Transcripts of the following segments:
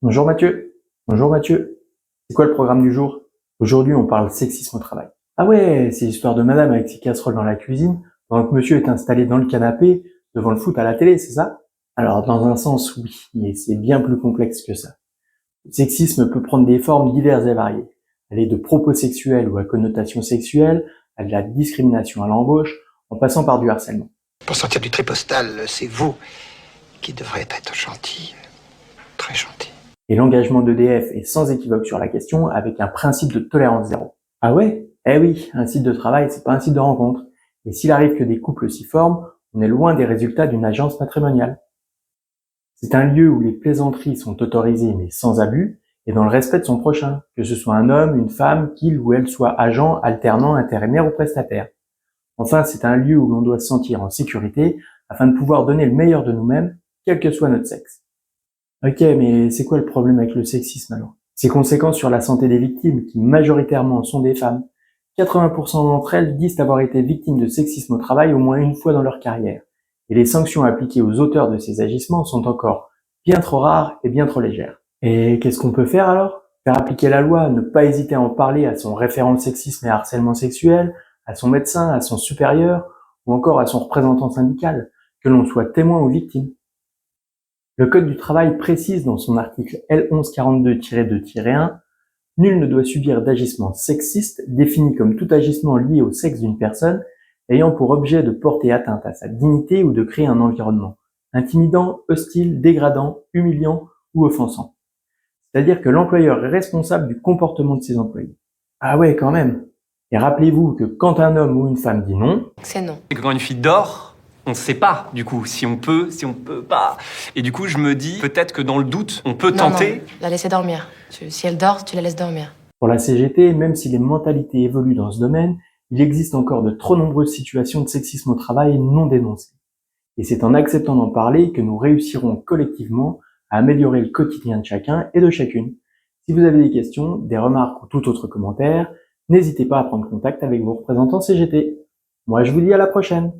Bonjour Mathieu. Bonjour Mathieu. C'est quoi le programme du jour? Aujourd'hui, on parle sexisme au travail. Ah ouais, c'est l'histoire de madame avec ses casseroles dans la cuisine, pendant que monsieur est installé dans le canapé, devant le foot à la télé, c'est ça? Alors, dans un sens, oui, mais c'est bien plus complexe que ça. Le sexisme peut prendre des formes diverses et variées. Aller de propos sexuels ou à connotation sexuelle, à de la discrimination à l'embauche, en passant par du harcèlement. Pour sortir du tripostal, c'est vous qui devrez être gentil, très gentil. Et l'engagement d'EDF est sans équivoque sur la question, avec un principe de tolérance zéro. Ah ouais? Eh oui, un site de travail, c'est pas un site de rencontre. Et s'il arrive que des couples s'y forment, on est loin des résultats d'une agence matrimoniale. C'est un lieu où les plaisanteries sont autorisées mais sans abus, et dans le respect de son prochain, que ce soit un homme, une femme, qu'il ou elle soit agent, alternant, intérimaire ou prestataire. Enfin, c'est un lieu où l'on doit se sentir en sécurité afin de pouvoir donner le meilleur de nous-mêmes, quel que soit notre sexe. Ok, mais c'est quoi le problème avec le sexisme alors? Ses conséquences sur la santé des victimes, qui majoritairement sont des femmes. 80% d'entre elles disent avoir été victimes de sexisme au travail au moins une fois dans leur carrière. Et les sanctions appliquées aux auteurs de ces agissements sont encore bien trop rares et bien trop légères. Et qu'est-ce qu'on peut faire alors? Faire appliquer la loi, ne pas hésiter à en parler à son référent de sexisme et harcèlement sexuel, à son médecin, à son supérieur, ou encore à son représentant syndical, que l'on soit témoin ou victime. Le Code du travail précise dans son article L1142-2-1 « Nul ne doit subir d'agissement sexiste défini comme tout agissement lié au sexe d'une personne ayant pour objet de porter atteinte à sa dignité ou de créer un environnement intimidant, hostile, dégradant, humiliant ou offensant. » C'est-à-dire que l'employeur est responsable du comportement de ses employés. Ah ouais, quand même. Et rappelez-vous que quand un homme ou une femme dit non, c'est non. Et que quand une fille dort, on ne sait pas, du coup, si on peut pas. Et du coup, je me dis, peut-être que dans le doute, on peut tenter. Non, la laisser dormir. Si elle dort, tu la laisses dormir. Pour la CGT, même si les mentalités évoluent dans ce domaine, il existe encore de trop nombreuses situations de sexisme au travail non dénoncées. Et c'est en acceptant d'en parler que nous réussirons collectivement à améliorer le quotidien de chacun et de chacune. Si vous avez des questions, des remarques ou tout autre commentaire, n'hésitez pas à prendre contact avec vos représentants CGT. Moi, je vous dis à la prochaine.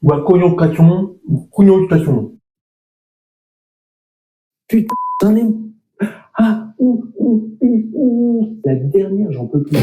Ou à connotation. Putain, j'en ai... Ah, la dernière, j'en peux plus.